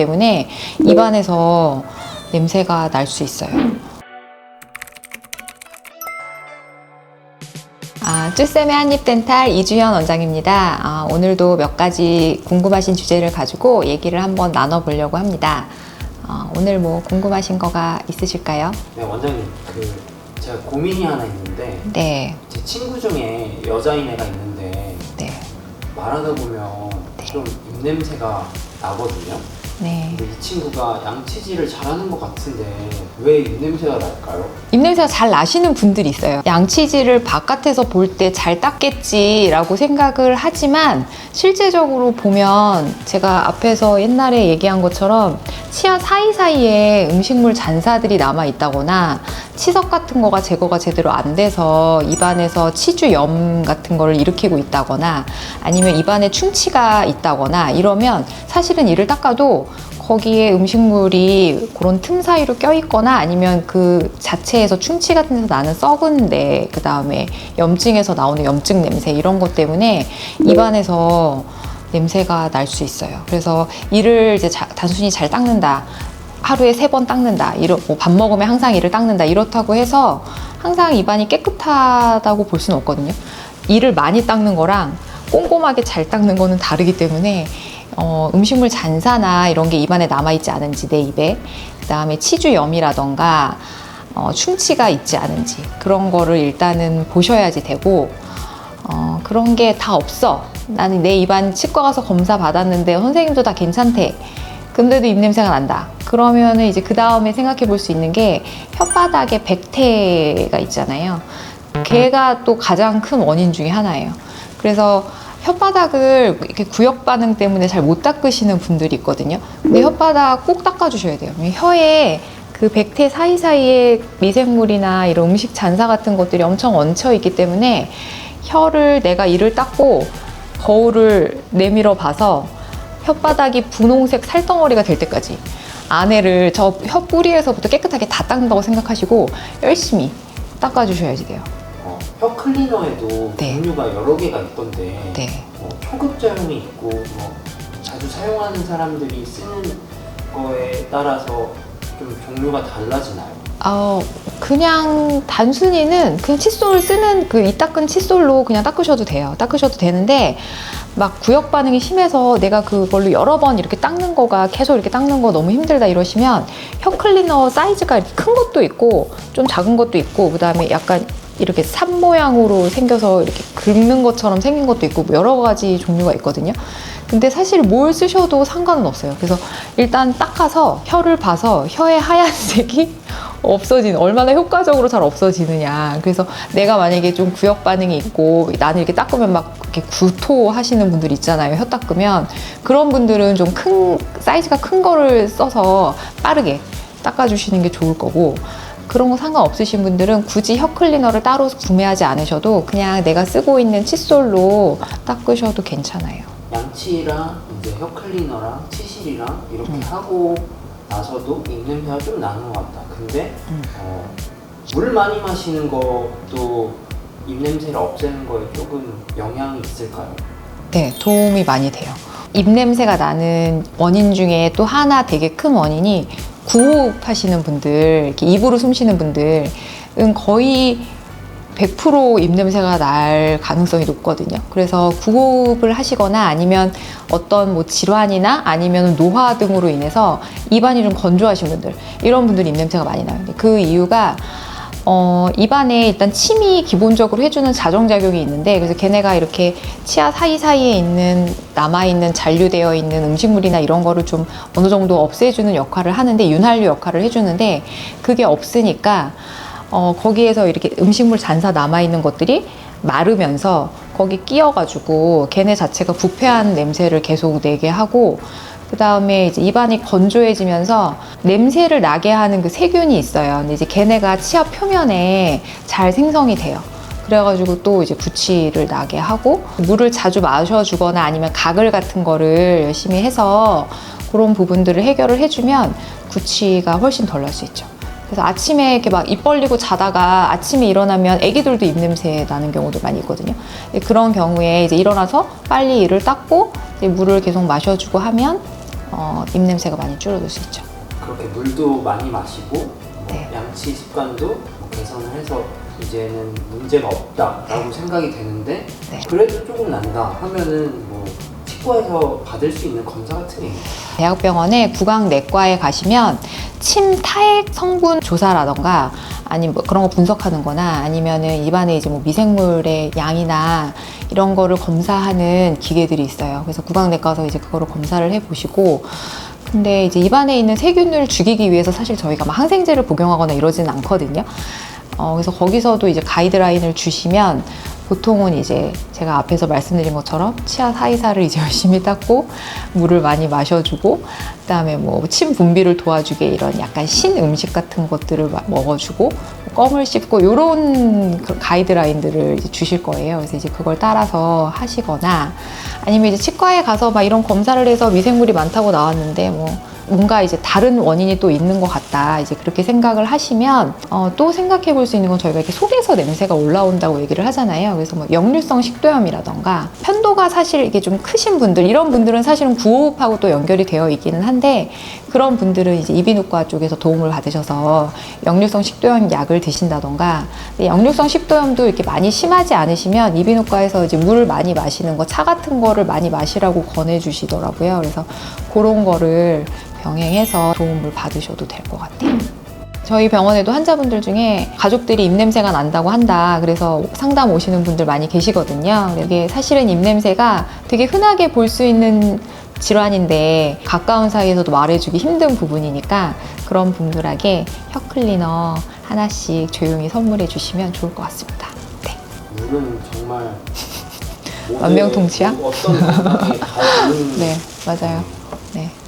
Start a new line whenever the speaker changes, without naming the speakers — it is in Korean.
때문에 입안에서 냄새가 날 수 있어요. 쭈쌤의 한입덴탈 이주현 원장입니다. 오늘도 몇 가지 궁금하신 주제를 가지고 얘기를 한번 나눠보려고 합니다. 오늘 뭐 궁금하신 거가 있으실까요?
네, 원장님, 제가 고민이 하나 있는데,
네.
제 친구 중에 여자인 애가 있는데,
네.
말하다 보면 좀 입냄새가 나거든요.
네.
근데 이 친구가 양치질을 잘하는 것 같은데 왜 입냄새가 날까요?
입냄새가 잘 나시는 분들이 있어요. 양치질을 바깥에서 볼 때 잘 닦겠지라고 생각을 하지만 실제적으로 보면 제가 앞에서 옛날에 얘기한 것처럼 치아 사이사이에 음식물 잔사들이 남아 있다거나 치석 같은 거가 제거가 제대로 안 돼서 입안에서 치주염 같은 거를 일으키고 있다거나 아니면 입안에 충치가 있다거나 이러면 사실은 이를 닦아도 거기에 음식물이 그런 틈 사이로 껴있거나 아니면 그 자체에서 충치 같은 데서 나는 썩은 데, 그 다음에 염증에서 나오는 염증 냄새 이런 것 때문에 입안에서 냄새가 날 수 있어요. 그래서 이를 이제 단순히 잘 닦는다, 하루에 3번 닦는다, 뭐 밥 먹으면 항상 이를 닦는다 이렇다고 해서 항상 입안이 깨끗하다고 볼 수는 없거든요. 이를 많이 닦는 거랑 꼼꼼하게 잘 닦는 거는 다르기 때문에 음식물 잔사나 이런 게 입안에 남아있지 않은지 내 입에, 그 다음에 치주염이라던가 충치가 있지 않은지 그런 거를 일단은 보셔야지 되고, 그런 게 다 없어, 나는 내 입안 치과 가서 검사 받았는데 선생님도 다 괜찮대, 근데도 입냄새가 난다, 그러면은 이제 그 다음에 생각해 볼 수 있는 게 혓바닥에 백태가 있잖아요. 걔가 또 가장 큰 원인 중에 하나예요. 그래서 혓바닥을 이렇게 구역 반응 때문에 잘 못 닦으시는 분들이 있거든요. 근데 혓바닥 꼭 닦아주셔야 돼요. 혀에 그 백태 사이사이에 미생물이나 이런 음식 잔사 같은 것들이 엄청 얹혀 있기 때문에 혀를 내가 이를 닦고 거울을 내밀어 봐서 혓바닥이 분홍색 살덩어리가 될 때까지 안에를 저 혀 뿌리에서부터 깨끗하게 다 닦는다고 생각하시고 열심히 닦아주셔야지 돼요.
혀 클리너에도
네.
종류가 여러 개가 있던데,
네.
초급자용이 있고 자주 사용하는 사람들이 쓰는 거에 따라서 좀 종류가 달라지나요?
그냥 단순히는 그냥 칫솔 쓰는 이 닦은 칫솔로 그냥 닦으셔도 돼요. 닦으셔도 되는데 막 구역 반응이 심해서 내가 그걸로 여러 번 이렇게 닦는 거가 계속 이렇게 닦는 거 너무 힘들다 이러시면 혀 클리너 사이즈가 이렇게 큰 것도 있고 좀 작은 것도 있고, 그 다음에 약간 이렇게 삽 모양으로 생겨서 이렇게 긁는 것처럼 생긴 것도 있고 여러 가지 종류가 있거든요. 근데 사실 뭘 쓰셔도 상관은 없어요. 그래서 일단 닦아서 혀를 봐서 혀의 하얀색이 얼마나 효과적으로 잘 없어지느냐. 그래서 내가 만약에 좀 구역 반응이 있고 나는 이렇게 닦으면 막 이렇게 구토하시는 분들 있잖아요. 혀 닦으면. 그런 분들은 좀 사이즈가 큰 거를 써서 빠르게 닦아주시는 게 좋을 거고, 그런 거 상관없으신 분들은 굳이 혀 클리너를 따로 구매하지 않으셔도 그냥 내가 쓰고 있는 칫솔로 닦으셔도 괜찮아요.
양치랑 이제 혀 클리너랑 치실이랑 이렇게 하고 나서도 입냄새가 좀 나는 것 같다. 근데 물 많이 마시는 것도 입냄새를 없애는 거에 조금 영향이 있을까요?
네, 도움이 많이 돼요. 입냄새가 나는 원인 중에 또 하나 되게 큰 원인이 구호흡 하시는 분들, 이렇게 입으로 숨 쉬는 분들은 거의 100% 입냄새가 날 가능성이 높거든요. 그래서 구호흡을 하시거나 아니면 어떤 뭐 질환이나 아니면 노화 등으로 인해서 입안이 좀 건조하신 분들, 이런 분들이 입냄새가 많이 나요. 그 이유가 입안에 일단 침이 기본적으로 해주는 자정작용이 있는데, 그래서 걔네가 이렇게 치아 사이사이에 있는 남아있는 잔류되어 있는 음식물이나 이런 거를 좀 어느 정도 없애주는 역할을 하는데, 윤활유 역할을 해주는데 그게 없으니까 거기에서 이렇게 음식물 잔사 남아있는 것들이 마르면서 거기 끼어가지고 걔네 자체가 부패한 냄새를 계속 내게 하고, 그 다음에 이제 입안이 건조해지면서 냄새를 나게 하는 그 세균이 있어요. 근데 이제 걔네가 치아 표면에 잘 생성이 돼요. 그래가지고 또 이제 구취를 나게 하고, 물을 자주 마셔주거나 아니면 가글 같은 거를 열심히 해서 그런 부분들을 해결을 해주면 구취가 훨씬 덜 날 수 있죠. 그래서 아침에 이렇게 막 입 벌리고 자다가 아침에 일어나면 애기들도 입냄새 나는 경우도 많이 있거든요. 그런 경우에 이제 일어나서 빨리 이를 닦고 이제 물을 계속 마셔주고 하면 입냄새가 많이 줄어들 수 있죠.
그렇게 물도 많이 마시고
네.
양치 습관도 개선을 해서 이제는 문제가 없다라고 생각이 되는데
네.
그래도 조금 난다 하면은 뭐 치과에서 받을 수 있는 검사 같은 게 있나요?
대학병원에 구강내과에 가시면 침 타액 성분 조사라던가 아니면 뭐 그런 거 분석하는 거나 아니면은 입안에 이제 뭐 미생물의 양이나 이런 거를 검사하는 기계들이 있어요. 그래서 구강내과 가서 이제 그거를 검사를 해 보시고 근데 이제 입안에 있는 세균을 죽이기 위해서 사실 저희가 막 항생제를 복용하거나 이러지는 않거든요. 그래서 거기서도 이제 가이드라인을 주시면 보통은 이제 제가 앞에서 말씀드린 것처럼 치아 사이사를 이제 열심히 닦고 물을 많이 마셔주고 그다음에 뭐 침 분비를 도와주게 이런 약간 신 음식 같은 것들을 먹어주고 껌을 씹고 이런 가이드라인들을 이제 주실 거예요. 그래서 이제 그걸 따라서 하시거나 아니면 이제 치과에 가서 막 이런 검사를 해서 미생물이 많다고 나왔는데 뭐 뭔가 이제 다른 원인이 또 있는 것 같다. 이제 그렇게 생각을 하시면 또 생각해 볼 수 있는 건 저희가 이렇게 속에서 냄새가 올라온다고 얘기를 하잖아요. 그래서 뭐 역류성 식도염이라던가 편도가 사실 이게 좀 크신 분들 이런 분들은 사실은 구호흡하고 또 연결이 되어 있기는 한데 그런 분들은 이제 이비인후과 쪽에서 도움을 받으셔서 역류성 식도염 약을 드신다던가 역류성 식도염도 이렇게 많이 심하지 않으시면 이비인후과에서 이제 물을 많이 마시는 거 차 같은 거를 많이 마시라고 권해주시더라고요. 그래서 그런 거를 병행해서 도움을 받으셔도 될 것 같아요. 저희 병원에도 환자분들 중에 가족들이 입냄새가 난다고 한다. 그래서 상담 오시는 분들 많이 계시거든요. 이게 사실은 입냄새가 되게 흔하게 볼 수 있는 질환인데 가까운 사이에서도 말해주기 힘든 부분이니까 그런 분들에게 혀클리너 하나씩 조용히 선물해 주시면 좋을 것 같습니다. 네.
물은 정말
만병통치약?
어떤 건강에 다 좋은
네, 맞아요. 네.